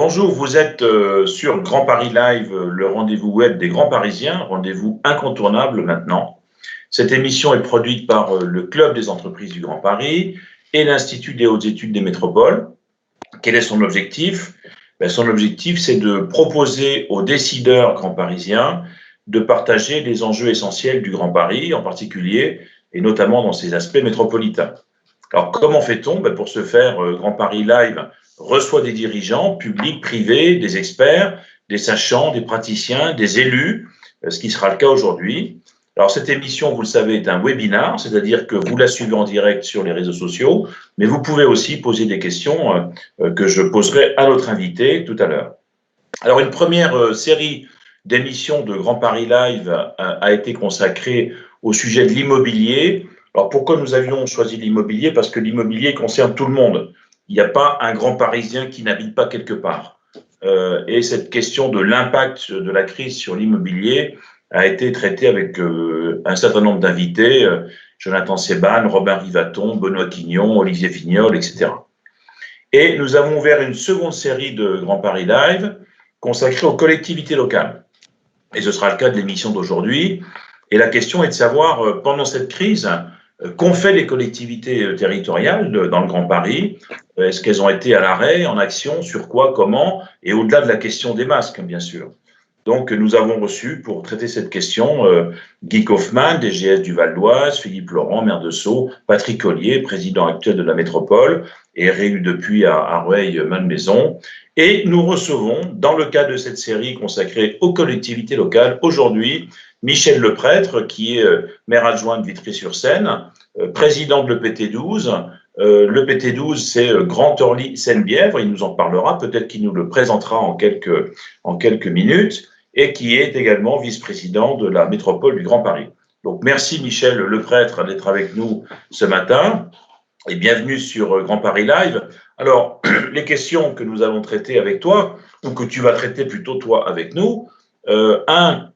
Bonjour, vous êtes sur Grand Paris Live, le rendez-vous web des grands Parisiens, rendez-vous incontournable maintenant. Cette émission est produite par le Club des entreprises du Grand Paris et l'Institut des hautes études des métropoles. Quel est son objectif? Son objectif, c'est de proposer aux décideurs grands parisiens de partager les enjeux essentiels du Grand Paris, en particulier, et notamment dans ses aspects métropolitains. Alors, comment fait-on? Pour ce faire, Grand Paris Live reçoit des dirigeants, publics, privés, des experts, des sachants, des praticiens, des élus, ce qui sera le cas aujourd'hui. Alors, cette émission, vous le savez, est un webinar, c'est-à-dire que vous la suivez en direct sur les réseaux sociaux, mais vous pouvez aussi poser des questions que je poserai à notre invité tout à l'heure. Alors, une première série d'émissions de Grand Paris Live a été consacrée au sujet de l'immobilier. Alors, pourquoi nous avions choisi l'immobilier? Parce que l'immobilier concerne tout le monde. Il n'y a pas un grand Parisien qui n'habite pas quelque part. Et cette question de l'impact de la crise sur l'immobilier a été traitée avec un certain nombre d'invités, Jonathan Seban, Robin Rivaton, Benoît Quignon, Olivier Fignol, etc. Et nous avons ouvert une seconde série de Grand Paris Live consacrée aux collectivités locales. Et ce sera le cas de l'émission d'aujourd'hui. Et la question est de savoir, pendant cette crise, qu'ont fait les collectivités territoriales dans le Grand Paris? Est-ce qu'elles ont été à l'arrêt, en action, sur quoi, comment? Et au-delà de la question des masques, bien sûr. Donc, nous avons reçu, pour traiter cette question, Guy Kaufmann, DGS du Val d'Oise, Philippe Laurent, maire de Sceaux, Patrick Ollier, président actuel de la métropole, et réélu depuis à Rueil-Malmaison. Et nous recevons, dans le cadre de cette série consacrée aux collectivités locales, aujourd'hui, Michel Leprêtre, qui est maire adjoint de Vitry-sur-Seine, président de l'EPT12. L'EPT12, c'est Grand Orly-Seine-Bièvre, il nous en parlera, peut-être qu'il nous le présentera en quelques minutes, et qui est également vice-président de la métropole du Grand Paris. Donc merci Michel Leprêtre d'être avec nous ce matin, et bienvenue sur Grand Paris Live. Alors, les questions que nous allons traiter avec toi, ou que tu vas traiter plutôt toi avec nous,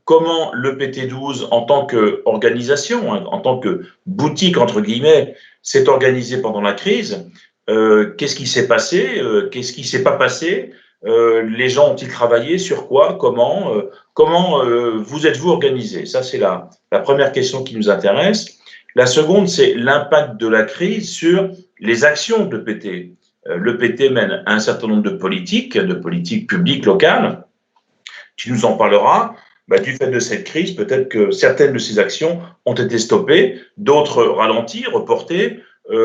comment l'EPT12 en tant qu'organisation, en tant que boutique entre guillemets, s'est organisé pendant la crise? Qu'est-ce qui s'est passé? Qu'est-ce qui s'est pas passé? Les gens ont-ils travaillé sur quoi? Comment vous êtes-vous organisé? Ça, c'est la première question qui nous intéresse. La seconde, c'est l'impact de la crise sur les actions de l'EPT. L'EPT mène un certain nombre de politiques publiques locales. Tu nous en parleras. Du fait de cette crise, peut-être que certaines de ces actions ont été stoppées, d'autres ralenties, reportées,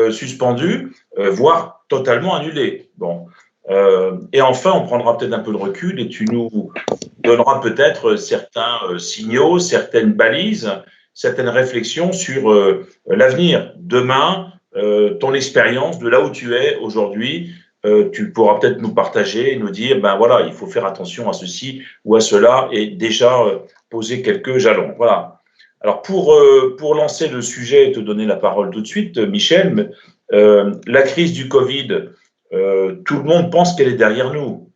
suspendues, voire totalement annulées. Bon. Et enfin, on prendra peut-être un peu de recul et tu nous donneras peut-être certains signaux, certaines balises, certaines réflexions sur l'avenir. Demain, ton expérience de là où tu es aujourd'hui, tu pourras peut-être nous partager et nous dire, voilà, il faut faire attention à ceci ou à cela et déjà poser quelques jalons. Voilà. Alors, pour lancer le sujet et te donner la parole tout de suite, Michel, la crise du Covid, tout le monde pense qu'elle est derrière nous.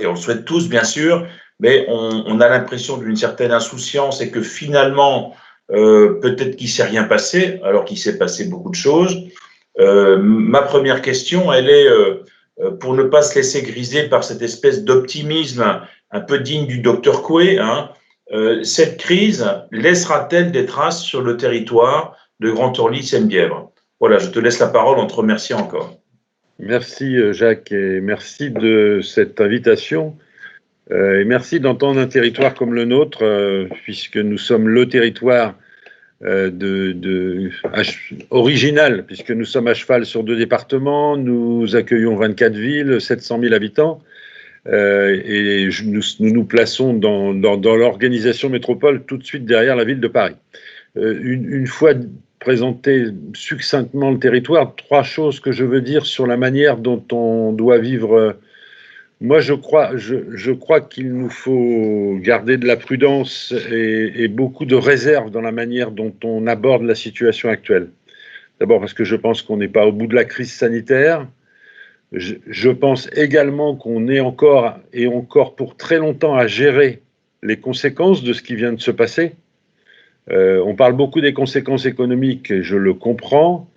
Et on le souhaite tous, bien sûr, mais on a l'impression d'une certaine insouciance et que finalement, peut-être qu'il ne s'est rien passé, alors qu'il s'est passé beaucoup de choses. Ma première question, elle est pour ne pas se laisser griser par cette espèce d'optimisme un peu digne du docteur Coué, cette crise laissera-t-elle des traces sur le territoire de Grand Orly-Seine-Bièvre? Voilà, je te laisse la parole, on te remercie encore. Merci Jacques et merci de cette invitation et merci d'entendre un territoire comme le nôtre puisque nous sommes le territoire original, puisque nous sommes à cheval sur 2 départements, nous accueillons 24 villes, 700 000 habitants, et nous plaçons dans l'organisation métropole tout de suite derrière la ville de Paris. Une fois présenté succinctement le territoire, 3 choses que je veux dire sur la manière dont on doit vivre. Moi, je crois qu'il nous faut garder de la prudence et beaucoup de réserve dans la manière dont on aborde la situation actuelle. D'abord parce que je pense qu'on n'est pas au bout de la crise sanitaire. Je pense également qu'on est encore pour très longtemps à gérer les conséquences de ce qui vient de se passer. On parle beaucoup des conséquences économiques, et je le comprends.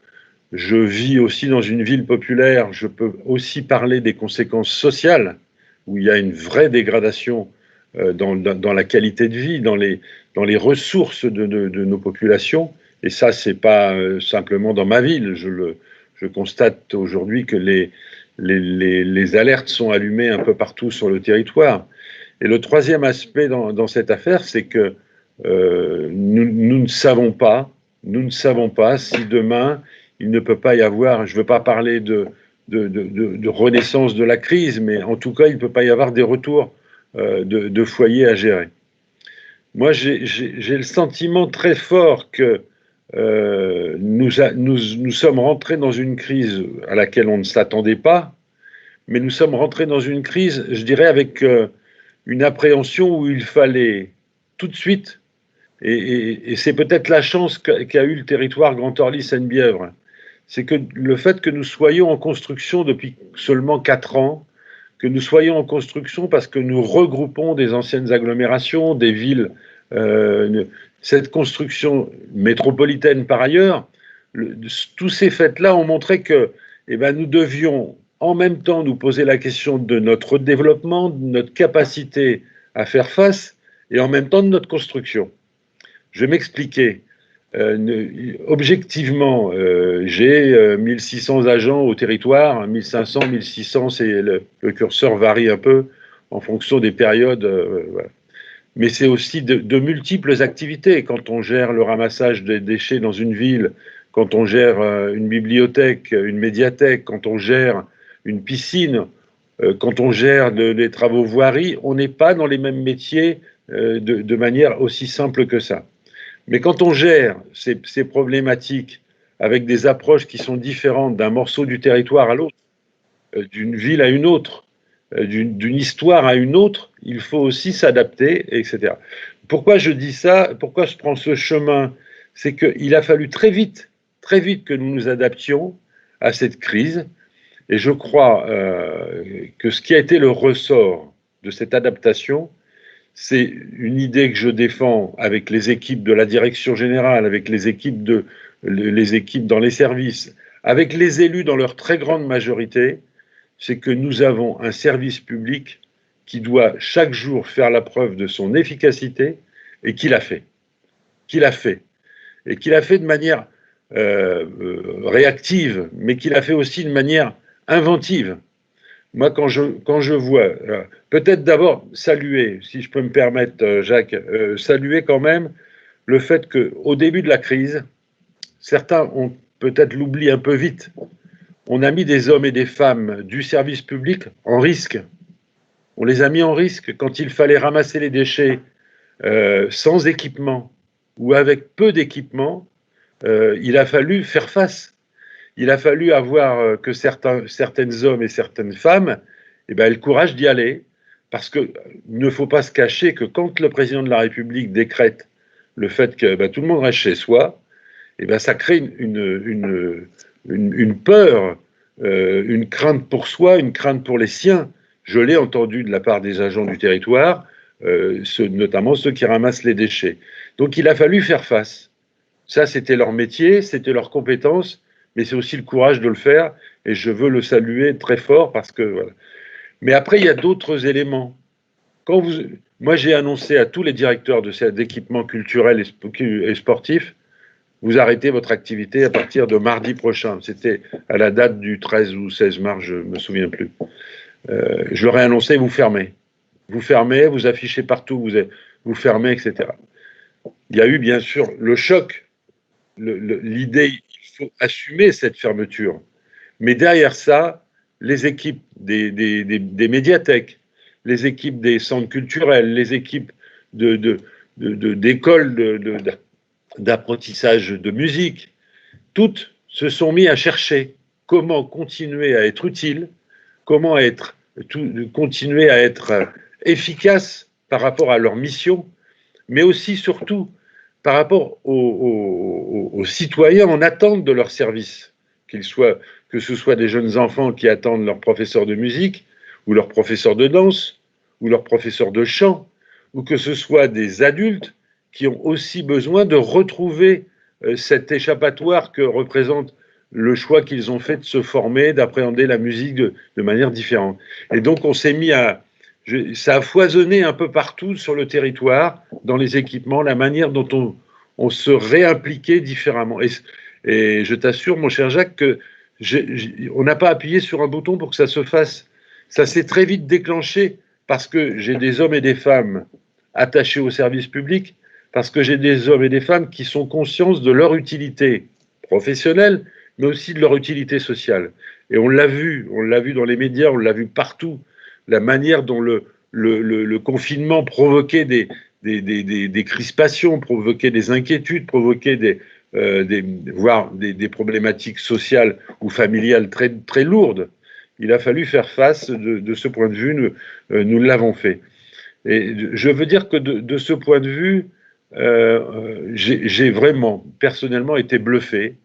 Je vis aussi dans une ville populaire, je peux aussi parler des conséquences sociales où il y a une vraie dégradation dans la qualité de vie, dans les ressources de nos populations. Et ça, c'est pas simplement dans ma ville. Je constate aujourd'hui que les alertes sont allumées un peu partout sur le territoire. Et le troisième aspect dans cette affaire, c'est que nous ne savons pas si demain il ne peut pas y avoir, je ne veux pas parler de renaissance de la crise, mais en tout cas, il ne peut pas y avoir des retours de foyers à gérer. Moi, j'ai le sentiment très fort que nous sommes rentrés dans une crise à laquelle on ne s'attendait pas, mais nous sommes rentrés dans une crise, je dirais, avec une appréhension où il fallait tout de suite, et c'est peut-être la chance qu'a eu le territoire Grand Orly-Seine-Bièvre, c'est que le fait que nous soyons en construction depuis seulement 4 ans, que nous soyons en construction parce que nous regroupons des anciennes agglomérations, des villes, cette construction métropolitaine par ailleurs, tous ces faits-là ont montré que nous devions en même temps nous poser la question de notre développement, de notre capacité à faire face, et en même temps de notre construction. Je vais m'expliquer. Objectivement, j'ai 1600 agents au territoire, 1500, 1600, le curseur varie un peu en fonction des périodes. Voilà. Mais c'est aussi de multiples activités. Quand on gère le ramassage des déchets dans une ville, quand on gère une bibliothèque, une médiathèque, quand on gère une piscine, quand on gère des travaux voirie, on n'est pas dans les mêmes métiers de manière aussi simple que ça. Mais quand on gère ces problématiques avec des approches qui sont différentes d'un morceau du territoire à l'autre, d'une ville à une autre, d'une histoire à une autre, il faut aussi s'adapter, etc. Pourquoi je dis ça? Pourquoi je prends ce chemin? C'est qu'il a fallu très vite que nous nous adaptions à cette crise. Et je crois que ce qui a été le ressort de cette adaptation, c'est une idée que je défends avec les équipes de la direction générale, avec les équipes dans les services, avec les élus dans leur très grande majorité, c'est que nous avons un service public qui doit chaque jour faire la preuve de son efficacité et qui l'a fait. Et qui l'a fait de manière réactive, mais qui l'a fait aussi de manière inventive. Moi, quand je vois, peut-être d'abord saluer, si je peux me permettre, Jacques, saluer quand même le fait qu'au début de la crise, certains ont peut-être l'oublié un peu vite, on a mis des hommes et des femmes du service public en risque. On les a mis en risque quand il fallait ramasser les déchets sans équipement ou avec peu d'équipement. Il a fallu faire face. Il a fallu avoir que certaines hommes et certaines femmes aient le courage d'y aller, parce qu'il ne faut pas se cacher que quand le président de la République décrète le fait que tout le monde reste chez soi, ça crée une peur, une crainte pour soi, une crainte pour les siens. Je l'ai entendu de la part des agents du territoire, notamment ceux qui ramassent les déchets. Donc il a fallu faire face. Ça, c'était leur métier, c'était leur compétence, mais c'est aussi le courage de le faire, et je veux le saluer très fort parce que voilà. Mais après, il y a d'autres éléments. Moi, j'ai annoncé à tous les directeurs d'équipements culturels et sportifs, vous arrêtez votre activité à partir de mardi prochain. C'était à la date du 13 ou 16 mars, je ne me souviens plus. Je leur ai annoncé, vous fermez. Vous fermez, vous affichez partout, vous fermez, etc. Il y a eu bien sûr le choc, l'idée, il faut assumer cette fermeture. Mais derrière ça, les équipes des médiathèques, les équipes des centres culturels, les équipes d'écoles d'apprentissage de musique, toutes se sont mis à chercher comment continuer à être utile, comment continuer à être efficace par rapport à leur mission, mais aussi, surtout, par rapport aux citoyens en attente de leur service, que ce soit des jeunes enfants qui attendent leur professeur de musique, ou leur professeur de danse, ou leur professeur de chant, ou que ce soit des adultes qui ont aussi besoin de retrouver cet échappatoire que représente le choix qu'ils ont fait de se former, d'appréhender la musique de manière différente. Et donc on s'est mis à ça a foisonné un peu partout sur le territoire, dans les équipements, la manière dont on se réimpliquait différemment. Et je t'assure, mon cher Jacques, que on n'a pas appuyé sur un bouton pour que ça se fasse. Ça s'est très vite déclenché parce que j'ai des hommes et des femmes attachés au service public, parce que j'ai des hommes et des femmes qui sont conscients de leur utilité professionnelle, mais aussi de leur utilité sociale. Et on l'a vu dans les médias, on l'a vu partout, la manière dont le confinement provoquait des crispations, provoquait des inquiétudes, provoquait voire des problématiques sociales ou familiales très, très lourdes. Il a fallu faire face. De ce point de vue, nous l'avons fait. Et je veux dire que de ce point de vue, j'ai vraiment, personnellement, été bluffé,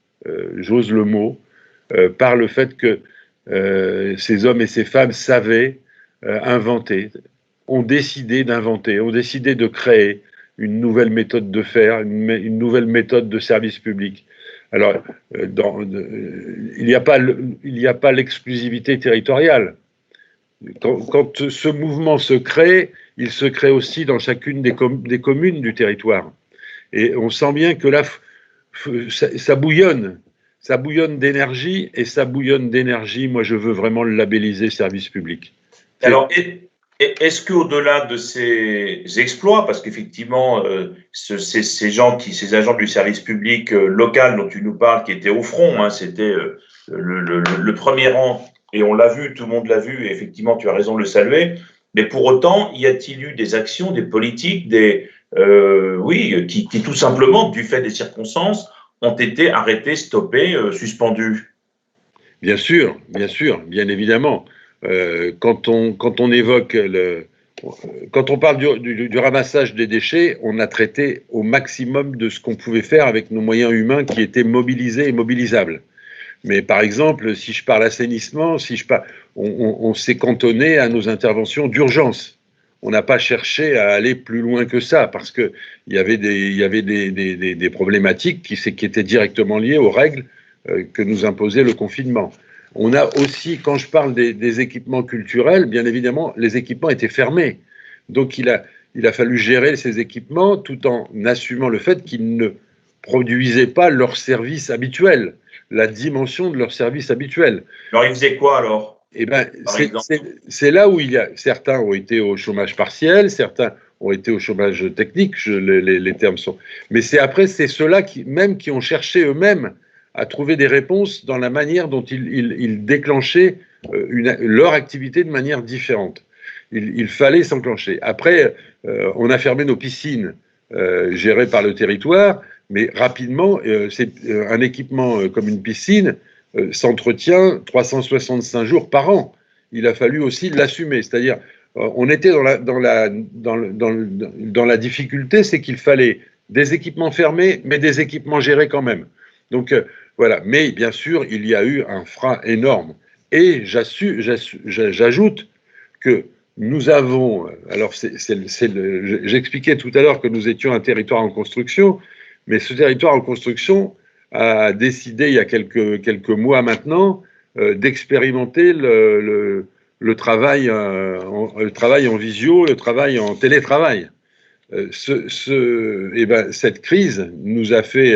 j'ose le mot, par le fait que ces hommes et ces femmes savaient inventer, ont décidé d'inventer, ont décidé de créer une nouvelle méthode de faire, une nouvelle méthode de service public. Alors, il n'y a pas l'exclusivité territoriale. Quand ce mouvement se crée, il se crée aussi dans chacune des communes du territoire. Et on sent bien que là, ça bouillonne. Ça bouillonne d'énergie, et ça bouillonne d'énergie. Moi, je veux vraiment le labelliser service public. Alors, est-ce qu'au-delà de ces exploits, parce qu'effectivement, ces agents du service public local dont tu nous parles, qui étaient au front, hein, c'était le premier rang, et on l'a vu, tout le monde l'a vu, et effectivement, tu as raison de le saluer, mais pour autant, y a-t-il eu des actions, des politiques, qui tout simplement, du fait des circonstances, ont été arrêtées, stoppées, suspendues? Bien sûr, bien évidemment. Quand on évoque quand on parle du ramassage des déchets, on a traité au maximum de ce qu'on pouvait faire avec nos moyens humains qui étaient mobilisés et mobilisables. Mais par exemple, si je parle assainissement, on s'est cantonné à nos interventions d'urgence. On n'a pas cherché à aller plus loin que ça, parce qu'il y avait des problématiques qui étaient directement liées aux règles que nous imposait le confinement. On a aussi, quand je parle des équipements culturels, bien évidemment, les équipements étaient fermés. Donc il a fallu gérer ces équipements tout en assumant le fait qu'ils ne produisaient pas leur service habituel, la dimension de leur service habituel. Alors ils faisaient quoi alors? Eh bien, c'est là où certains ont été au chômage partiel, certains ont été au chômage technique, les termes sont. Mais c'est ceux-là qui ont cherché eux-mêmes à trouver des réponses dans la manière dont ils déclenchaient leur activité de manière différente. Il fallait s'enclencher. Après, on a fermé nos piscines gérées par le territoire, mais rapidement, un équipement comme une piscine s'entretient 365 jours par an. Il a fallu aussi l'assumer. C'est-à-dire, on était dans la difficulté, c'est qu'il fallait des équipements fermés, mais des équipements gérés quand même. Donc, voilà. Mais bien sûr, il y a eu un frein énorme. Et j'ajoute que nous avons... Alors, j'expliquais tout à l'heure que nous étions un territoire en construction, mais ce territoire en construction a décidé, il y a quelques mois maintenant, d'expérimenter le travail en visio, le travail en télétravail. Cette crise nous a fait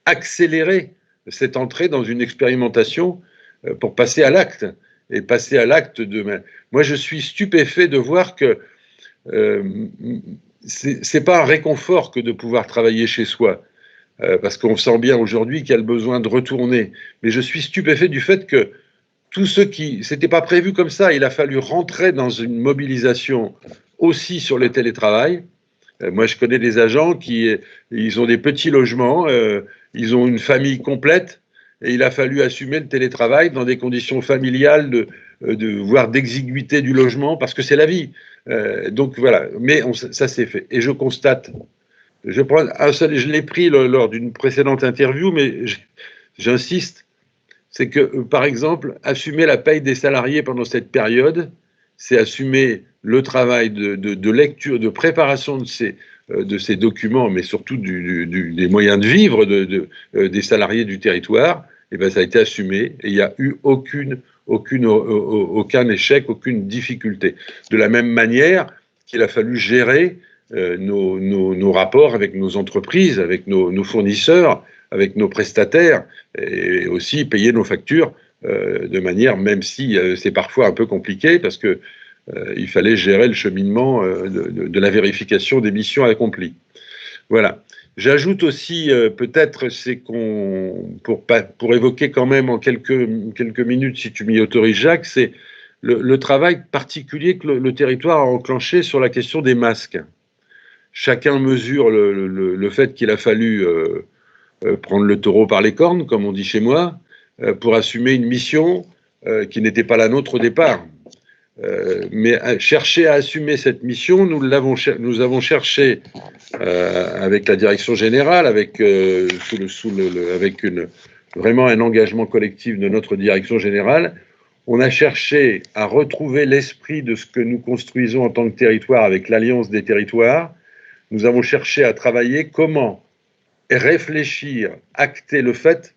accélérer cette entrée dans une expérimentation pour passer à l'acte. Et passer à l'acte Moi, je suis stupéfait de voir que c'est pas un réconfort que de pouvoir travailler chez soi, parce qu'on sent bien aujourd'hui qu'il y a le besoin de retourner. Mais je suis stupéfait du fait que tous ceux c'était pas prévu comme ça, il a fallu rentrer dans une mobilisation aussi sur le télétravail. Moi, je connais des agents ils ont des petits logements, ils ont une famille complète, et il a fallu assumer le télétravail dans des conditions familiales, voire d'exiguïté du logement, parce que c'est la vie. Donc voilà, mais ça s'est fait. Et je constate, je l'ai pris lors d'une précédente interview, mais j'insiste, c'est que, par exemple, assumer la paye des salariés pendant cette période, c'est assumer le travail de lecture, de préparation de ces documents, mais surtout des moyens de vivre des salariés du territoire. Et bien, ça a été assumé, et il n'y a eu aucun échec, aucune difficulté. De la même manière qu'il a fallu gérer nos rapports avec nos entreprises, avec nos fournisseurs, avec nos prestataires, et aussi payer nos factures de manière, même si c'est parfois un peu compliqué, parce que il fallait gérer le cheminement de la vérification des missions accomplies. Voilà. J'ajoute aussi, peut-être, c'est pour évoquer quand même en quelques minutes, si tu m'y autorises, Jacques, c'est le travail particulier que le territoire a enclenché sur la question des masques. Chacun mesure le fait qu'il a fallu prendre le taureau par les cornes, comme on dit chez moi, pour assumer une mission qui n'était pas la nôtre au départ. Mais chercher à assumer cette mission, nous avons cherché avec la direction générale, avec vraiment un engagement collectif de notre direction générale. On a cherché à retrouver l'esprit de ce que nous construisons en tant que territoire avec l'Alliance des territoires. Nous avons cherché à travailler comment réfléchir, acter le fait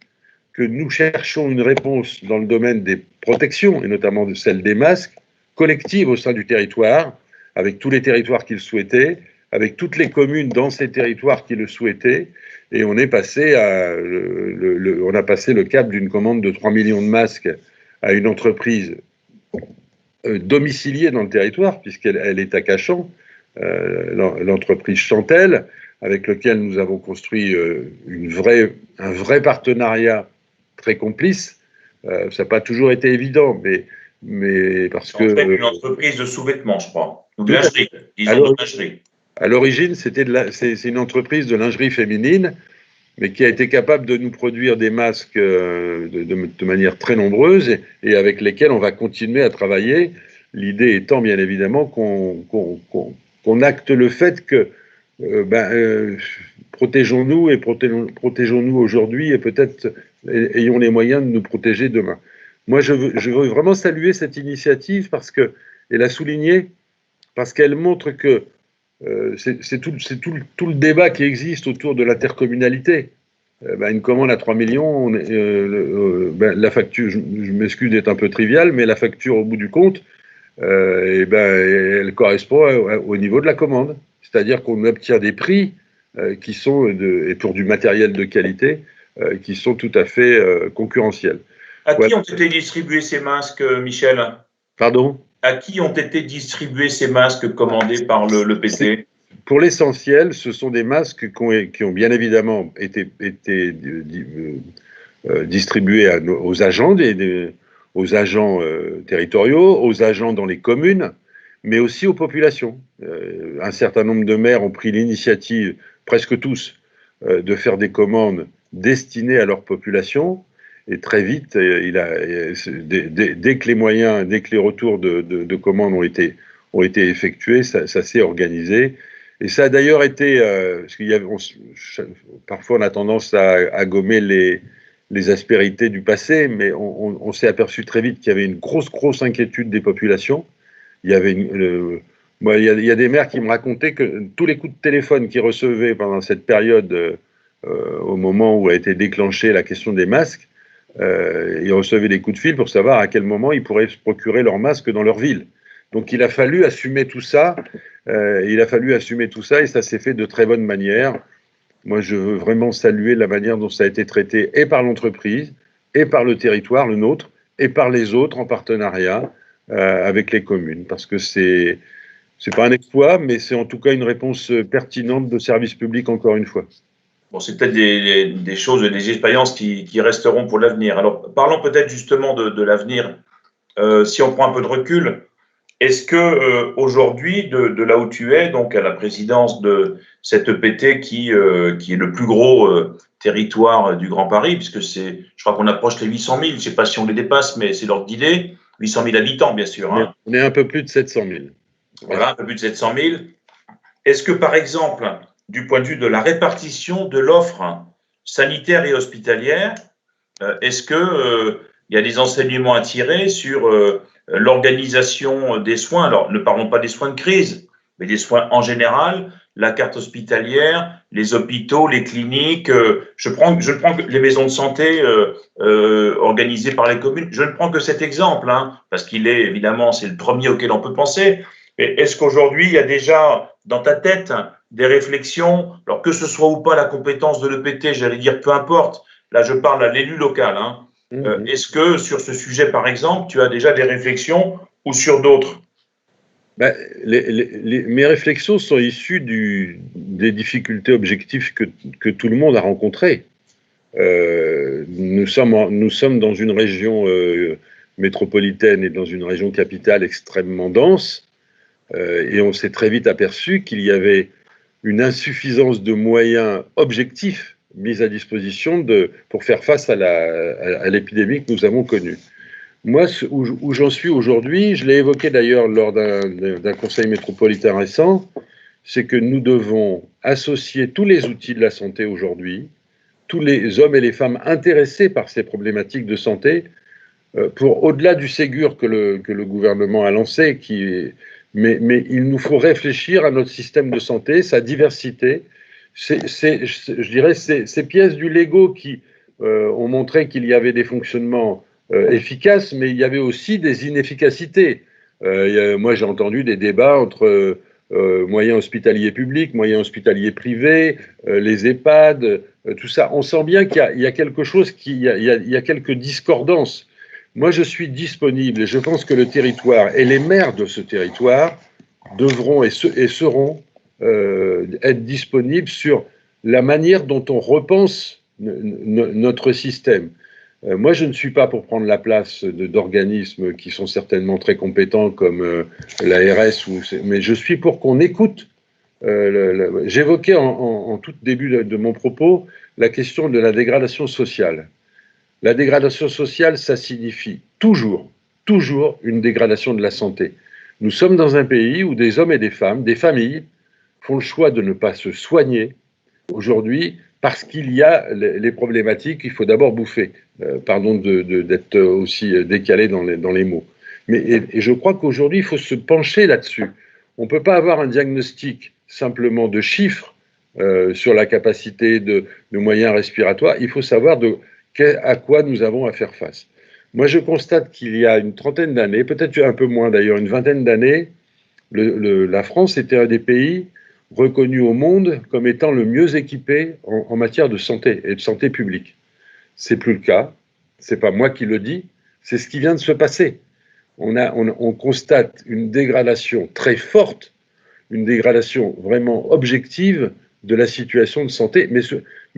que nous cherchons une réponse dans le domaine des protections, et notamment de celle des masques, collective au sein du territoire, avec tous les territoires qui le souhaitaient, avec toutes les communes dans ces territoires qui le souhaitaient, et on est passé on a passé le cap d'une commande de 3 millions de masques à une entreprise domiciliée dans le territoire, puisqu'elle est à Cachan, l'entreprise Chantel, avec lequel nous avons construit un vrai partenariat très complice. Ça n'a pas toujours été évident, mais parce que... En fait, une entreprise de sous-vêtements, je crois, ou de lingerie, disons de lingerie. À l'origine, c'est une entreprise de lingerie féminine, mais qui a été capable de nous produire des masques de manière très nombreuse et avec lesquels on va continuer à travailler. L'idée étant, bien évidemment, qu'on acte le fait que protégeons-nous et protégeons-nous aujourd'hui et peut-être ayons les moyens de nous protéger demain. Moi, je veux vraiment saluer cette initiative et la souligner parce qu'elle montre que c'est tout le débat qui existe autour de l'intercommunalité. Une commande à 3 millions, la facture, je m'excuse d'être un peu trivial, mais la facture au bout du compte, elle correspond au niveau de la commande. C'est-à-dire qu'on obtient des prix qui sont, et pour du matériel de qualité, qui sont tout à fait concurrentiels. À qui ont été distribués ces masques, Michel? Pardon? À qui ont été distribués ces masques commandés par le PT? Pour l'essentiel, ce sont des masques qui ont bien évidemment été distribués aux agents, aux agents territoriaux, aux agents dans les communes, mais aussi aux populations. Un certain nombre de maires ont pris l'initiative, presque tous, de faire des commandes destinées à leur population. Et très vite, dès que les moyens, dès que les retours de commandes ont été effectués, ça s'est organisé. Et ça a d'ailleurs été, parce parfois on a tendance à gommer les aspérités du passé, mais on s'est aperçu très vite qu'il y avait une grosse inquiétude des populations. Il y a des maires qui me racontaient que tous les coups de téléphone qu'ils recevaient pendant cette période, au moment où a été déclenchée la question des masques, ils recevaient des coups de fil pour savoir à quel moment ils pourraient se procurer leurs masques dans leur ville. Donc il a fallu assumer tout ça, et ça s'est fait de très bonne manière. Moi, je veux vraiment saluer la manière dont ça a été traité et par l'entreprise, et par le territoire, le nôtre, et par les autres en partenariat avec les communes, parce que c'est pas un exploit, mais c'est en tout cas une réponse pertinente de service public, encore une fois. Bon, c'est peut-être des choses, des expériences qui resteront pour l'avenir. Alors, parlons peut-être justement de l'avenir. Si on prend un peu de recul, est-ce que aujourd'hui, de là où tu es, donc à la présidence de cette EPT qui est le plus gros territoire du Grand Paris, puisque je crois qu'on approche les 800 000, je ne sais pas si on les dépasse, mais c'est l'ordre d'idée, 800 000 habitants, bien sûr. Hein. On est un peu plus de 700 000. Voilà, un peu plus de 700 000. Est-ce que, par exemple, du point de vue de la répartition de l'offre sanitaire et hospitalière, est-ce qu'il y a des enseignements à tirer sur l'organisation des soins? Alors, ne parlons pas des soins de crise, mais des soins en général, la carte hospitalière, les hôpitaux, les cliniques. Je prends que les maisons de santé organisées par les communes. Je ne prends que cet exemple, hein, parce qu'il est évidemment, c'est le premier auquel on peut penser. Mais est-ce qu'aujourd'hui, il y a déjà dans ta tête des réflexions, alors que ce soit ou pas la compétence de l'EPT, j'allais dire peu importe, là je parle à l'élu local, hein. Est-ce que sur ce sujet, par exemple, tu as déjà des réflexions ou sur d'autres? Ben, mes réflexions sont issues des difficultés objectives que tout le monde a rencontrées. Nous sommes dans une région métropolitaine et dans une région capitale extrêmement dense, et on s'est très vite aperçu qu'il y avait une insuffisance de moyens objectifs mis à disposition pour faire face à l'épidémie que nous avons connue. Moi, où j'en suis aujourd'hui, je l'ai évoqué d'ailleurs lors d'un conseil métropolitain récent, c'est que nous devons associer tous les outils de la santé aujourd'hui, tous les hommes et les femmes intéressés par ces problématiques de santé, pour au-delà du Ségur que le gouvernement a lancé, mais il nous faut réfléchir à notre système de santé, sa diversité. Je dirais, ces pièces du Lego qui ont montré qu'il y avait des fonctionnements efficaces, mais il y avait aussi des inefficacités. Moi, j'ai entendu des débats entre moyens hospitaliers publics, moyens hospitaliers privés, les EHPAD, tout ça. On sent bien qu'il y a quelque chose, il y a quelques discordances. Moi, je suis disponible et je pense que le territoire et les maires de ce territoire devront et seront être disponibles sur la manière dont on repense notre système. Moi, je ne suis pas pour prendre la place d'organismes qui sont certainement très compétents comme l'ARS, mais je suis pour qu'on écoute. J'évoquais en tout début de mon propos la question de la dégradation sociale. La dégradation sociale, ça signifie toujours une dégradation de la santé. Nous sommes dans un pays où des hommes et des femmes, des familles, font le choix de ne pas se soigner aujourd'hui parce qu'il y a les problématiques, il faut d'abord bouffer. Pardon d'être aussi décalé dans les mots. Et je crois qu'aujourd'hui, il faut se pencher là-dessus. On ne peut pas avoir un diagnostic simplement de chiffres sur la capacité de moyens respiratoires. Il faut savoir à quoi nous avons à faire face. Moi, je constate qu'il y a une trentaine d'années, peut-être un peu moins d'ailleurs, une vingtaine d'années, la France était un des pays reconnus au monde comme étant le mieux équipé en matière de santé et de santé publique. C'est plus le cas. C'est pas moi qui le dis. C'est ce qui vient de se passer. On constate une dégradation très forte, une dégradation vraiment objective de la situation de santé, mais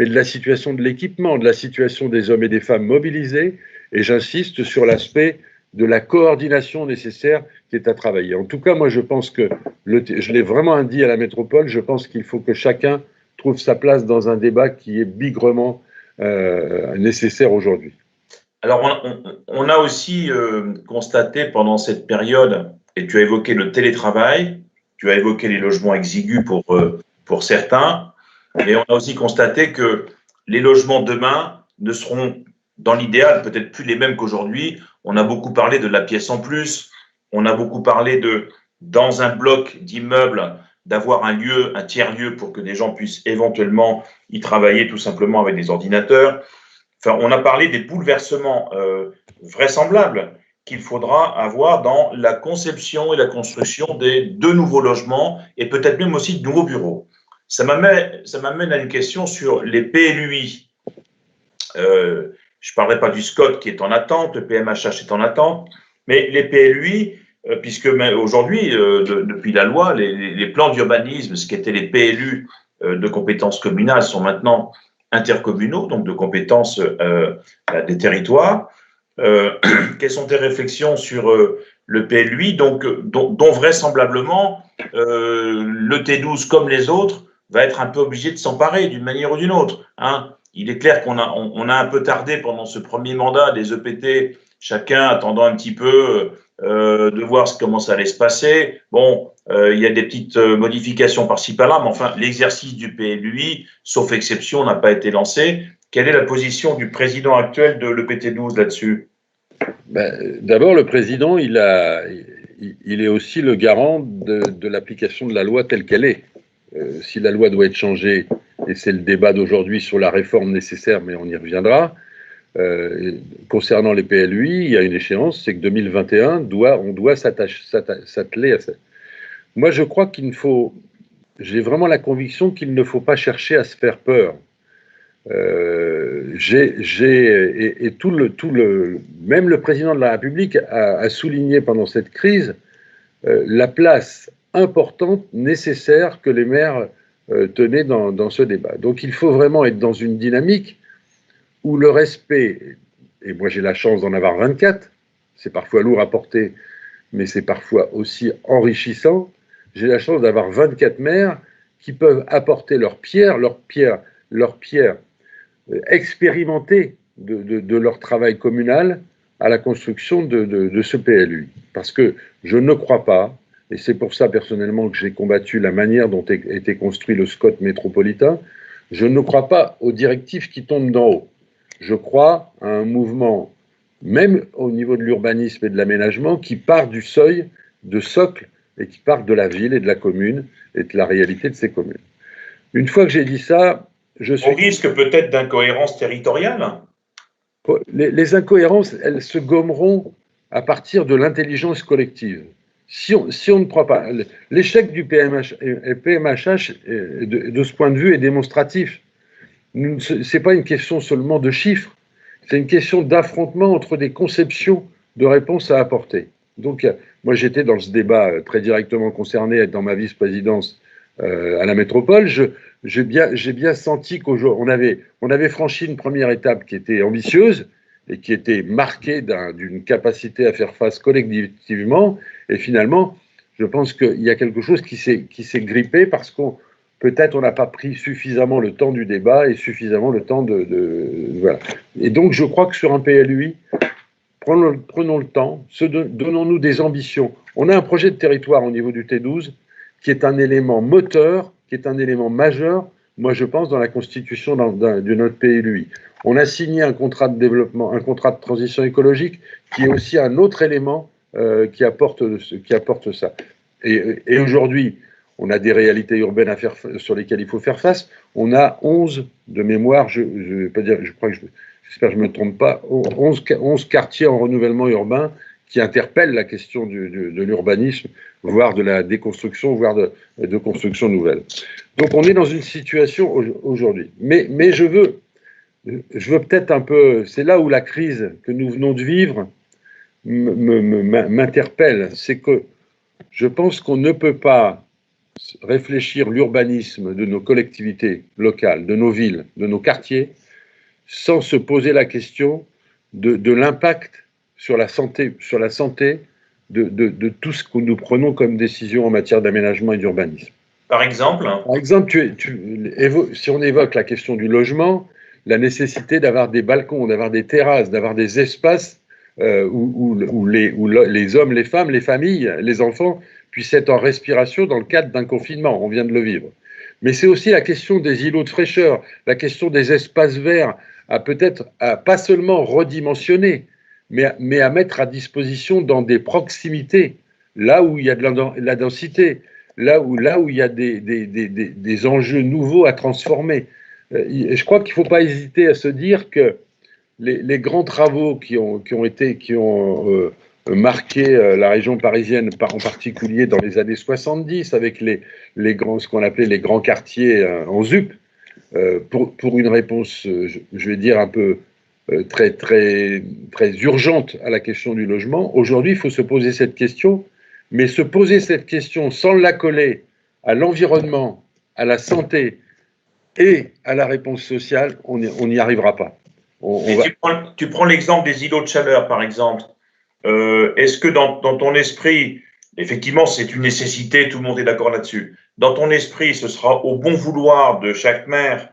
de la situation de l'équipement, de la situation des hommes et des femmes mobilisés. Et j'insiste sur l'aspect de la coordination nécessaire qui est à travailler. En tout cas, moi, je pense que, je l'ai vraiment dit à la métropole, je pense qu'il faut que chacun trouve sa place dans un débat qui est bigrement nécessaire aujourd'hui. Alors, on a aussi constaté pendant cette période, et tu as évoqué le télétravail, tu as évoqué les logements exigus pour certains, mais on a aussi constaté que les logements demain ne seront, dans l'idéal, peut-être plus les mêmes qu'aujourd'hui. On a beaucoup parlé de la pièce en plus, on a beaucoup parlé dans un bloc d'immeubles, d'avoir un tiers-lieu pour que des gens puissent éventuellement y travailler tout simplement avec des ordinateurs. Enfin, on a parlé des bouleversements vraisemblables qu'il faudra avoir dans la conception et la construction de nouveaux logements et peut-être même aussi de nouveaux bureaux. Ça m'amène à une question sur les PLUI. Je ne parlerai pas du SCOT qui est en attente, le PMHH est en attente, mais les PLUI, puisque aujourd'hui, depuis la loi, les plans d'urbanisme, ce qui étaient les PLU de compétences communales, sont maintenant intercommunaux, donc de compétences des territoires. Quelles sont tes réflexions sur le PLUI, dont vraisemblablement le T12, comme les autres, va être un peu obligé de s'emparer d'une manière ou d'une autre, hein. Il est clair qu'on a un peu tardé pendant ce premier mandat des EPT, chacun attendant un petit peu de voir comment ça allait se passer. Bon, il y a des petites modifications par-ci par-là, mais enfin, l'exercice du PLUI, sauf exception, n'a pas été lancé. Quelle est la position du président actuel de l'EPT12 là-dessus? D'abord, le président, il est aussi le garant de l'application de la loi telle qu'elle est. si la loi doit être changée, et c'est le débat d'aujourd'hui sur la réforme nécessaire, mais on y reviendra, concernant les PLUI, il y a une échéance, c'est que 2021, on doit s'atteler à ça. Moi, je crois j'ai vraiment la conviction qu'il ne faut pas chercher à se faire peur. Même le président de la République a souligné pendant cette crise la place importante, nécessaire que les maires tenaient dans ce débat. Donc il faut vraiment être dans une dynamique où le respect, et moi j'ai la chance d'en avoir 24, c'est parfois lourd à porter, mais c'est parfois aussi enrichissant. J'ai la chance d'avoir 24 maires qui peuvent apporter leur pierre expérimentée de leur travail communal à la construction de ce PLUI. Parce que je ne crois pas, et c'est pour ça personnellement que j'ai combattu la manière dont a été construit le SCOT métropolitain, je ne crois pas aux directives qui tombent d'en haut. Je crois à un mouvement, même au niveau de l'urbanisme et de l'aménagement, qui part du seuil de socle et qui part de la ville et de la commune et de la réalité de ces communes. Une fois que j'ai dit ça, Au risque peut-être d'incohérence territoriale. Les incohérences, elles se gommeront à partir de l'intelligence collective. Si on ne prend pas... L'échec du PMHH, de ce point de vue, est démonstratif. Ce n'est pas une question seulement de chiffres, c'est une question d'affrontement entre des conceptions de réponses à apporter. Donc, moi, j'étais dans ce débat très directement concerné dans ma vice-présidence à la métropole. J'ai bien senti qu'on avait franchi une première étape qui était ambitieuse et qui était marquée d'une capacité à faire face collectivement. Et finalement, je pense qu'il y a quelque chose qui s'est grippé parce qu'on peut-être on n'a pas pris suffisamment le temps du débat et suffisamment le temps voilà. Et donc, je crois que sur un PLUI, prenons le temps, donnons-nous des ambitions. On a un projet de territoire au niveau du T12 qui est un élément moteur, qui est un élément majeur, moi je pense, dans la constitution de notre PLUI. On a signé un contrat de développement, un contrat de transition écologique qui est aussi un autre élément qui apporte ça. Et aujourd'hui, on a des réalités urbaines sur lesquelles il faut faire face. On a 11 de mémoire, je vais pas dire, j'espère que je ne me trompe pas, 11 quartiers en renouvellement urbain qui interpellent la question de l'urbanisme, voire de la déconstruction, voire de construction nouvelle. Donc on est dans une situation aujourd'hui. Mais je veux peut-être un peu, c'est là où la crise que nous venons de vivre m'interpelle, c'est que je pense qu'on ne peut pas réfléchir l'urbanisme de nos collectivités locales, de nos villes, de nos quartiers, sans se poser la question de l'impact sur la santé de tout ce que nous prenons comme décision en matière d'aménagement et d'urbanisme. Par exemple, si on évoque la question du logement, la nécessité d'avoir des balcons, d'avoir des terrasses, d'avoir des espaces où les hommes, les femmes, les familles, les enfants puissent être en respiration dans le cadre d'un confinement. On vient de le vivre. Mais c'est aussi la question des îlots de fraîcheur, la question des espaces verts, à pas seulement redimensionner, mais à mettre à disposition dans des proximités, là où il y a de la densité, là où il y a des enjeux nouveaux à transformer. Je crois qu'il ne faut pas hésiter à se dire que les grands travaux qui ont marqué la région parisienne, en particulier dans les années 70, avec ce qu'on appelait les grands quartiers en ZUP, pour une réponse, je vais dire, un peu très, très, très urgente à la question du logement. Aujourd'hui, il faut se poser cette question, mais se poser cette question sans la coller à l'environnement, à la santé et à la réponse sociale, on n'y arrivera pas. Tu prends l'exemple des îlots de chaleur, par exemple. Est-ce que dans ton esprit, effectivement, c'est une nécessité, tout le monde est d'accord là-dessus, dans ton esprit, ce sera au bon vouloir de chaque maire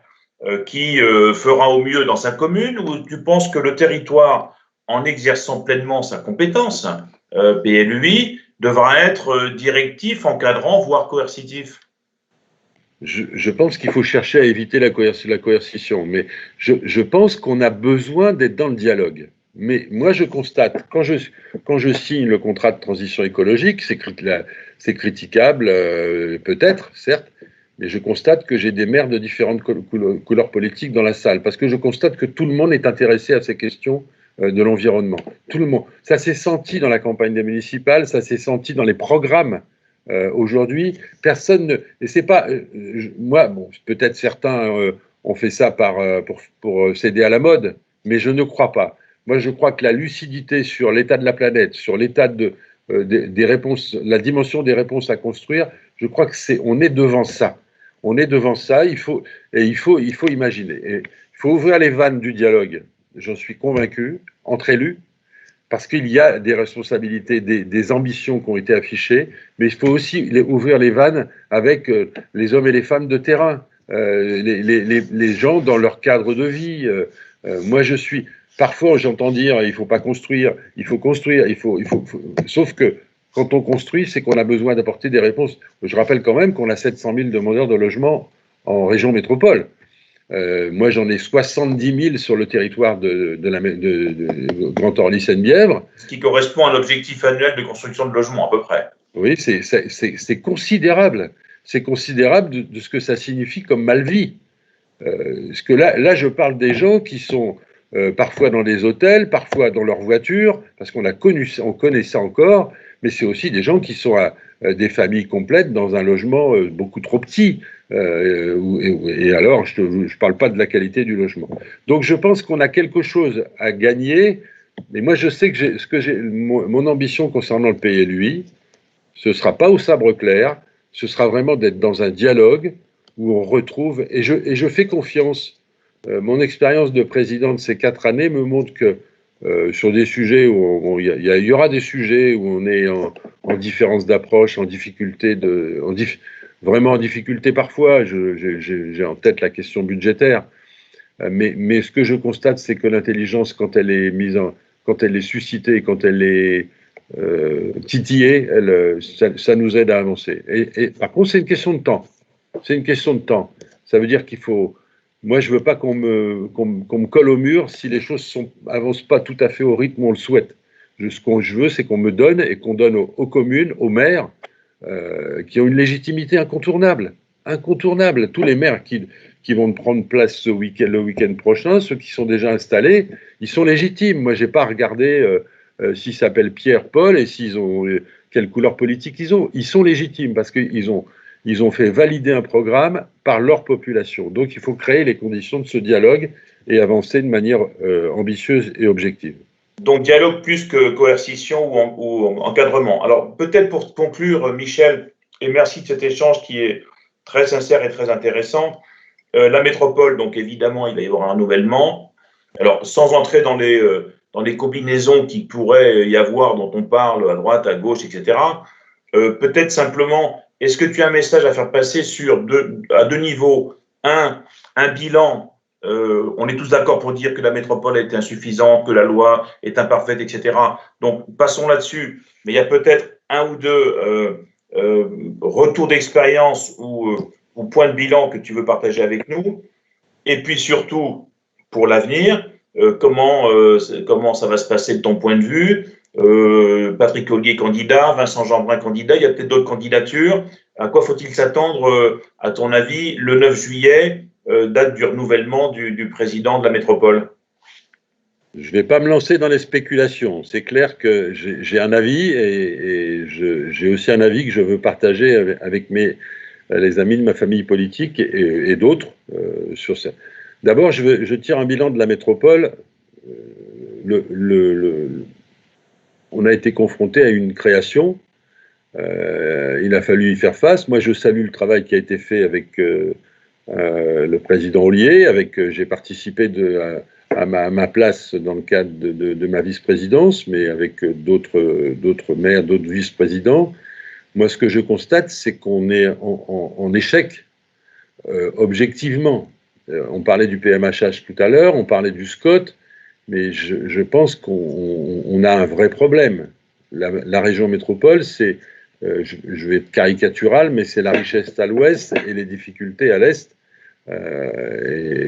qui fera au mieux dans sa commune, ou tu penses que le territoire, en exerçant pleinement sa compétence, PLUI, devra être directif, encadrant, voire coercitif? Je pense qu'il faut chercher à éviter la coercition, mais je pense qu'on a besoin d'être dans le dialogue. Mais moi, je constate, quand je signe le contrat de transition écologique, c'est critiquable, peut-être, certes, mais je constate que j'ai des maires de différentes couleurs politiques dans la salle, parce que je constate que tout le monde est intéressé à ces questions de l'environnement. Tout le monde. Ça s'est senti dans la campagne des municipales, ça s'est senti dans les programmes. Aujourd'hui, personne ne... Et c'est pas... moi, bon, peut-être certains ont fait ça pour céder à la mode, mais je ne crois pas. Moi, je crois que la lucidité sur l'état de la planète, sur l'état des réponses, la dimension des réponses à construire, je crois que on est devant ça. On est devant ça, il faut imaginer. Et il faut ouvrir les vannes du dialogue, j'en suis convaincu, entre élus, parce qu'il y a des responsabilités, des ambitions qui ont été affichées, mais il faut aussi ouvrir les vannes avec les hommes et les femmes de terrain, les gens dans leur cadre de vie. Moi, parfois, j'entends dire il ne faut pas construire, il faut construire, sauf que quand on construit, c'est qu'on a besoin d'apporter des réponses. Je rappelle quand même qu'on a 700 000 demandeurs de logement en région métropole. Moi, j'en ai 70 000 sur le territoire de Grand Orly-Seine-Bièvre. Ce qui correspond à l'objectif annuel de construction de logements, à peu près. Oui, c'est considérable. C'est considérable de ce que ça signifie comme mal-vie. Parce que là, je parle des gens qui sont parfois dans des hôtels, parfois dans leur voiture, parce on connaît ça encore, mais c'est aussi des gens qui sont des familles complètes dans un logement beaucoup trop petit. Et alors, je ne parle pas de la qualité du logement. Donc, je pense qu'on a quelque chose à gagner. Mais moi, je sais que mon ambition concernant le PLUI, ce ne sera pas au sabre clair, ce sera vraiment d'être dans un dialogue où on retrouve, et je fais confiance. Mon expérience de président de ces 4 années me montre que sur des sujets où il y aura des sujets où on est en différence d'approche, en difficulté vraiment en difficulté parfois. J'ai en tête la question budgétaire, mais ce que je constate, c'est que l'intelligence, quand elle est suscitée, quand elle est titillée, ça nous aide à avancer. Et par contre, c'est une question de temps. C'est une question de temps. Ça veut dire qu'il faut... Moi, je ne veux pas qu'on me colle au mur si les choses avancent pas tout à fait au rythme où on le souhaite. Ce que je veux, c'est qu'on me donne et qu'on donne aux communes, aux maires, qui ont une légitimité incontournable. Incontournable. Tous les maires qui vont prendre place le week-end prochain, ceux qui sont déjà installés, ils sont légitimes. Moi, je n'ai pas regardé s'ils s'appellent Pierre, Paul et quelle couleur politique ils ont. Ils sont légitimes parce qu'ils ont fait valider un programme par leur population. Donc, il faut créer les conditions de ce dialogue et avancer de manière ambitieuse et objective. Donc, dialogue plus que coercition ou encadrement. Alors, peut-être pour conclure, Michel, et merci de cet échange qui est très sincère et très intéressant, la métropole, donc évidemment, il va y avoir un renouvellement. Alors, sans entrer dans les combinaisons qui pourrait y avoir, dont on parle à droite, à gauche, etc., peut-être simplement... Est-ce que tu as un message à faire passer à deux niveaux? Un bilan, on est tous d'accord pour dire que la métropole est insuffisante, que la loi est imparfaite, etc. Donc, passons là-dessus. Mais il y a peut-être un ou deux retours d'expérience ou points de bilan que tu veux partager avec nous. Et puis surtout, pour l'avenir, comment ça va se passer de ton point de vue? Patrick Ollier candidat, Vincent Jeanbrun candidat, il y a peut-être d'autres candidatures. À quoi faut-il s'attendre, à ton avis, le 9 juillet, date du renouvellement du président de la métropole? Je ne vais pas me lancer dans les spéculations. C'est clair que j'ai un avis et j'ai aussi un avis que je veux partager avec les amis de ma famille politique et d'autres sur ça. D'abord, je tire un bilan de la métropole. On a été confronté à une création. Il a fallu y faire face. Moi, je salue le travail qui a été fait avec le président Ollier. J'ai participé à ma place dans le cadre de ma vice-présidence, mais avec d'autres maires, d'autres vice-présidents. Moi, ce que je constate, c'est qu'on est en échec, objectivement. On parlait du PMHH tout à l'heure, on parlait du SCOT, mais je pense qu'on a un vrai problème. La région métropole, c'est, je vais être caricatural, mais c'est la richesse à l'ouest et les difficultés à l'est,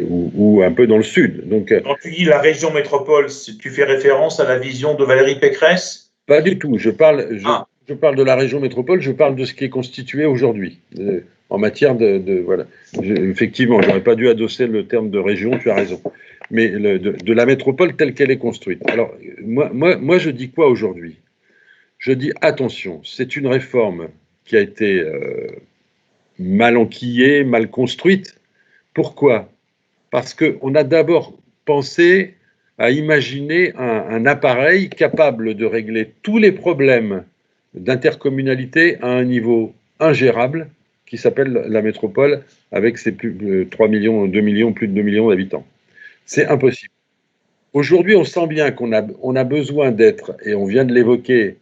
ou un peu dans le sud. Donc, quand tu dis la région métropole, tu fais référence à la vision de Valérie Pécresse? Pas du tout. Je parle de la région métropole, je parle de ce qui est constitué aujourd'hui. en matière voilà. Effectivement, j'aurais pas dû adosser le terme de région, tu as raison. Mais de la métropole telle qu'elle est construite. Alors, moi, je dis quoi aujourd'hui? Je dis attention, c'est une réforme qui a été mal enquillée, mal construite. Pourquoi? Parce qu'on a d'abord pensé à imaginer un appareil capable de régler tous les problèmes d'intercommunalité à un niveau ingérable qui s'appelle la métropole avec ses plus de 3 millions, 2 millions, plus de 2 millions d'habitants. C'est impossible. Aujourd'hui, on sent bien qu'on a besoin d'être, et on vient de l'évoquer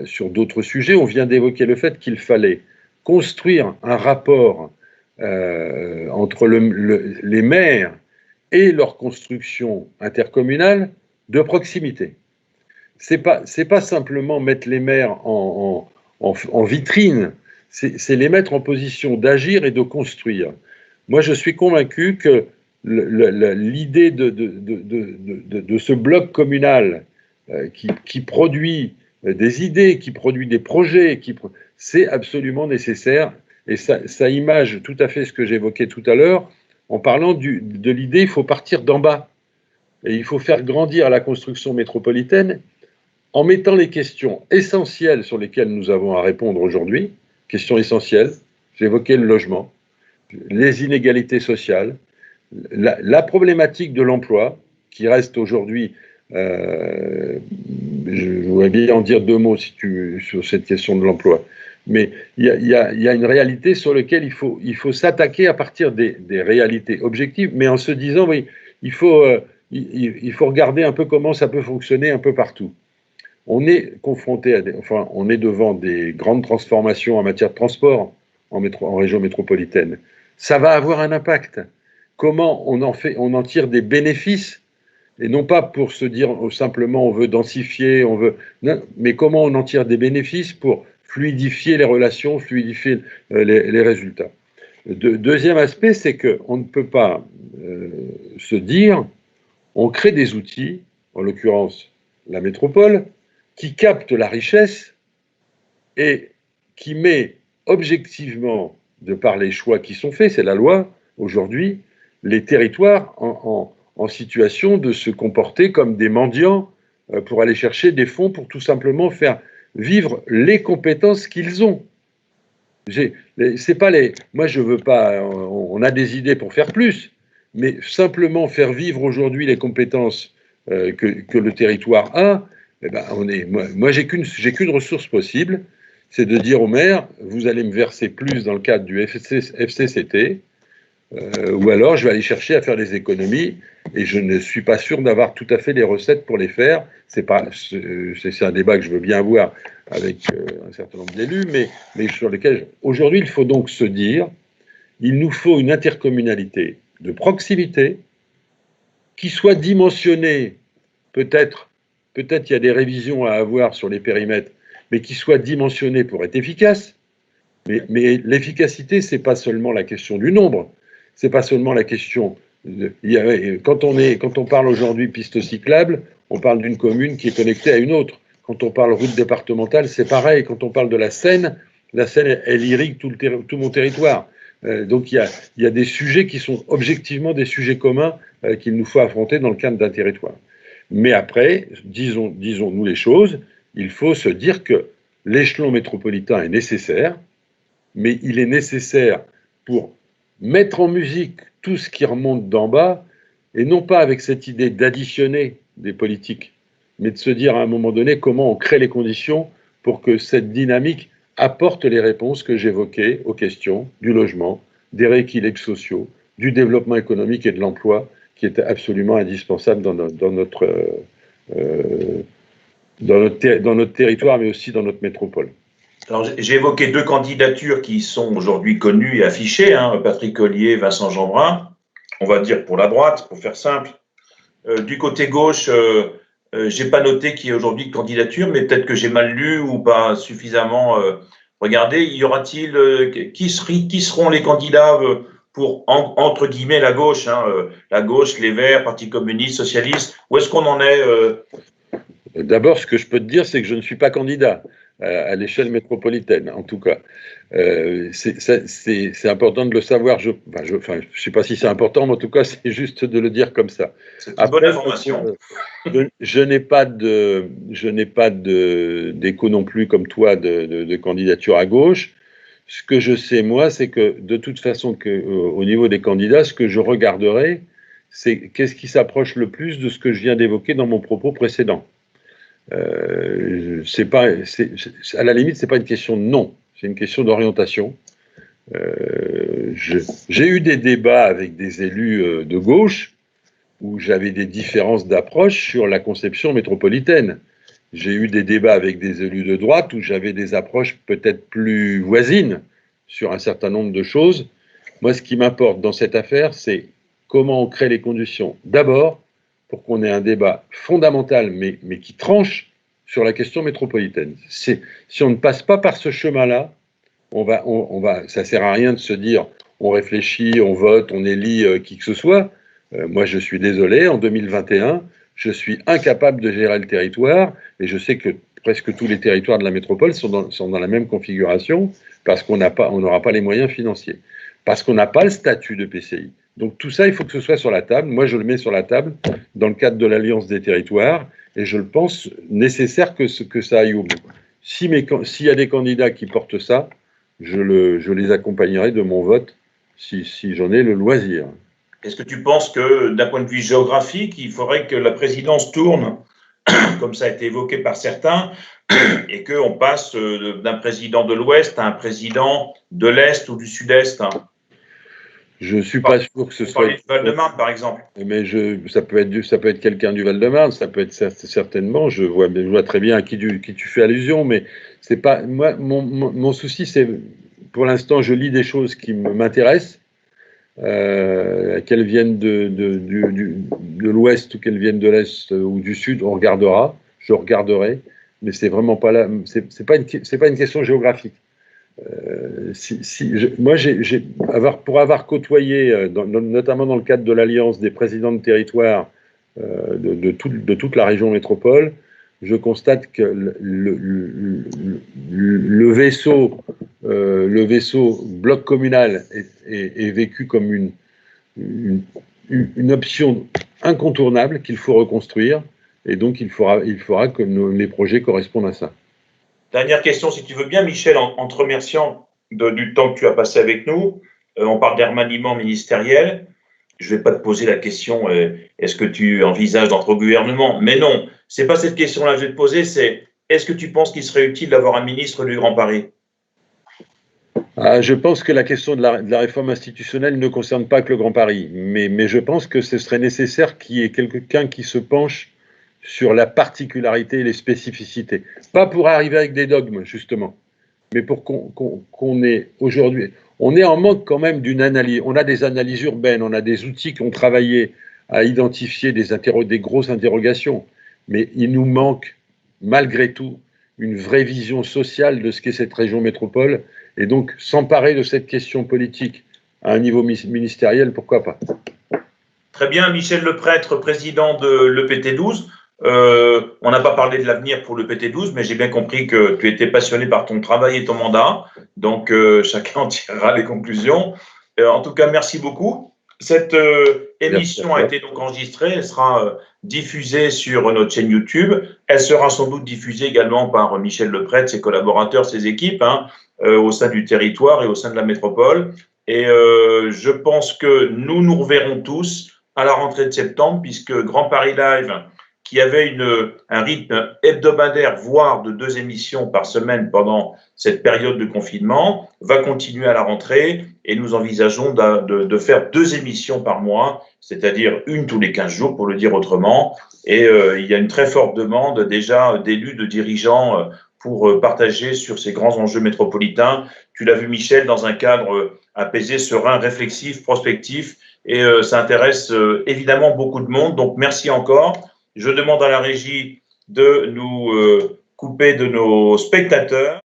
sur d'autres sujets, on vient d'évoquer le fait qu'il fallait construire un rapport entre les maires et leur construction intercommunale de proximité. C'est pas simplement mettre les maires en vitrine, c'est les mettre en position d'agir et de construire. Moi, je suis convaincu que l'idée de ce bloc communal qui produit des idées, qui produit des projets, c'est absolument nécessaire. Et ça image tout à fait ce que j'évoquais tout à l'heure en parlant de l'idée il faut partir d'en bas. Et il faut faire grandir la construction métropolitaine en mettant les questions essentielles sur lesquelles nous avons à répondre aujourd'hui. Questions essentielles, j'évoquais le logement, les inégalités sociales, la problématique de l'emploi, qui reste aujourd'hui, je voudrais bien en dire deux mots sur cette question de l'emploi, mais il y a une réalité sur laquelle il faut s'attaquer à partir des réalités objectives, mais en se disant, oui, il faut regarder un peu comment ça peut fonctionner un peu partout. On est confronté on est devant des grandes transformations en matière de transport en région métropolitaine. Ça va avoir un impact. Comment on en tire des bénéfices, et non pas pour se dire simplement on veut densifier, non, mais comment on en tire des bénéfices pour fluidifier les relations, fluidifier les résultats. Deuxième aspect, c'est qu'on ne peut pas se dire on crée des outils, en l'occurrence la métropole, qui capte la richesse et qui met objectivement, de par les choix qui sont faits, c'est la loi aujourd'hui, les territoires en situation de se comporter comme des mendiants pour aller chercher des fonds pour tout simplement faire vivre les compétences qu'ils ont. C'est pas moi, je veux pas. On a des idées pour faire plus, mais simplement faire vivre aujourd'hui les compétences que le territoire a. Eh ben, moi, j'ai qu'une ressource possible, c'est de dire au maire, vous allez me verser plus dans le cadre du FCCT, ou alors je vais aller chercher à faire des économies, et je ne suis pas sûr d'avoir tout à fait les recettes pour les faire. C'est un débat que je veux bien avoir avec un certain nombre d'élus, mais sur lequel aujourd'hui il faut donc se dire, il nous faut une intercommunalité de proximité qui soit dimensionnée, peut-être il y a des révisions à avoir sur les périmètres, mais qui soit dimensionnée pour être efficace. Mais l'efficacité, c'est pas seulement la question du nombre, c'est pas seulement la question. Quand on parle aujourd'hui piste cyclable, on parle d'une commune qui est connectée à une autre. Quand on parle route départementale, c'est pareil. Quand on parle de la Seine, elle irrigue tout mon territoire. Donc il y a des sujets qui sont objectivement des sujets communs qu'il nous faut affronter dans le cadre d'un territoire. Mais après, disons-nous les choses, il faut se dire que l'échelon métropolitain est nécessaire, mais il est nécessaire pour mettre en musique tout ce qui remonte d'en bas, et non pas avec cette idée d'additionner des politiques, mais de se dire à un moment donné comment on crée les conditions pour que cette dynamique apporte les réponses que j'évoquais aux questions du logement, des rééquilibres sociaux, du développement économique et de l'emploi, qui était absolument indispensable dans notre territoire, mais aussi dans notre métropole. Alors, j'ai évoqué deux candidatures qui sont aujourd'hui connues et affichées, hein, Patrick Ollier, Vincent Jeanbrun, on va dire pour la droite, pour faire simple. Du côté gauche, j'ai pas noté qu'il y ait aujourd'hui de candidature, mais peut-être que j'ai mal lu ou pas suffisamment regardé. Y aura-t-il qui seront les candidats pour entre guillemets la gauche, hein, la gauche, les Verts, Parti communiste, socialiste, où est-ce qu'on en est D'abord, ce que je peux te dire, c'est que je ne suis pas candidat. à l'échelle métropolitaine, en tout cas. C'est important de le savoir. Je ne sais pas si c'est important, mais en tout cas, c'est juste de le dire comme ça. C'est une bonne information. Je n'ai pas d'écho non plus comme toi de candidature à gauche. Ce que je sais, moi, c'est que de toute façon, au niveau des candidats, ce que je regarderai, c'est qu'est-ce qui s'approche le plus de ce que je viens d'évoquer dans mon propos précédent. À la limite, c'est pas une question de nom, c'est une question d'orientation. J'ai eu des débats avec des élus de gauche où j'avais des différences d'approche sur la conception métropolitaine. J'ai eu des débats avec des élus de droite où j'avais des approches peut-être plus voisines sur un certain nombre de choses. Moi, ce qui m'importe dans cette affaire, c'est comment on crée les conditions. D'abord, pour qu'on ait un débat fondamental, mais qui tranche sur la question métropolitaine. Si on ne passe pas par ce chemin-là, ça ne sert à rien de se dire on réfléchit, on vote, on élit qui que ce soit. Moi, je suis désolé, en 2021, je suis incapable de gérer le territoire, et je sais que presque tous les territoires de la métropole sont dans la même configuration, parce qu'on n'aura pas les moyens financiers, parce qu'on n'a pas le statut de PCI. Donc tout ça, il faut que ce soit sur la table. Moi, je le mets sur la table dans le cadre de l'Alliance des territoires, et je le pense nécessaire que ça aille au bout. S'il y a des candidats qui portent ça, je les accompagnerai de mon vote, si j'en ai le loisir. Est-ce que tu penses que, d'un point de vue géographique, il faudrait que la présidence tourne, comme ça a été évoqué par certains, et qu'on passe d'un président de l'Ouest à un président de l'Est ou du Sud-Est? Je ne suis pas sûr que ce soit... du Val-de-Marne, par exemple. Mais ça peut être quelqu'un du Val-de-Marne, ça peut être certainement, je vois très bien à qui tu fais allusion, mais c'est pas... Moi, mon souci, c'est, pour l'instant, je lis des choses qui m'intéressent, qu'elles viennent de l'Ouest ou qu'elles viennent de l'Est ou du Sud, je regarderai, mais c'est vraiment pas là, c'est pas une question géographique. Moi, pour avoir côtoyé, notamment dans le cadre de l'Alliance des présidents de territoire de toute la région métropole, je constate que le vaisseau bloc communal est vécu comme une option incontournable qu'il faut reconstruire, et donc il faudra que les projets correspondent à ça. Dernière question, si tu veux bien, Michel, en te remerciant du temps que tu as passé avec nous. On parle des remaniements ministériels. Je ne vais pas te poser la question, est-ce que tu envisages d'entrer au gouvernement? Mais non, ce n'est pas cette question-là que je vais te poser, c'est est-ce que tu penses qu'il serait utile d'avoir un ministre du Grand Paris? Je pense que la question de la réforme institutionnelle ne concerne pas que le Grand Paris, mais je pense que ce serait nécessaire qu'il y ait quelqu'un qui se penche sur la particularité et les spécificités. Pas pour arriver avec des dogmes, justement, mais pour qu'on ait aujourd'hui... On est en manque quand même d'une analyse. On a des analyses urbaines, on a des outils qui ont travaillé à identifier des grosses interrogations, mais il nous manque, malgré tout, une vraie vision sociale de ce qu'est cette région métropole, et donc s'emparer de cette question politique à un niveau ministériel, pourquoi pas. Très bien, Michel Leprêtre, président de l'EPT12. On n'a pas parlé de l'avenir pour le PT12, mais j'ai bien compris que tu étais passionné par ton travail et ton mandat. Donc, chacun en tirera les conclusions. En tout cas, merci beaucoup. Cette émission a été donc enregistrée. Elle sera diffusée sur notre chaîne YouTube. Elle sera sans doute diffusée également par Michel Leprêtre, ses collaborateurs, ses équipes, au sein du territoire et au sein de la métropole. Et je pense que nous reverrons tous à la rentrée de septembre, puisque Grand Paris Live, qui avait un rythme hebdomadaire, voire de 2 émissions par semaine pendant cette période de confinement, va continuer à la rentrée, et nous envisageons de faire 2 émissions par mois, c'est-à-dire une tous les 15 jours, pour le dire autrement. Et il y a une très forte demande déjà d'élus, de dirigeants pour partager sur ces grands enjeux métropolitains. Tu l'as vu, Michel, dans un cadre apaisé, serein, réflexif, prospectif, et ça intéresse évidemment beaucoup de monde. Donc, merci encore. Je demande à la régie de nous couper de nos spectateurs.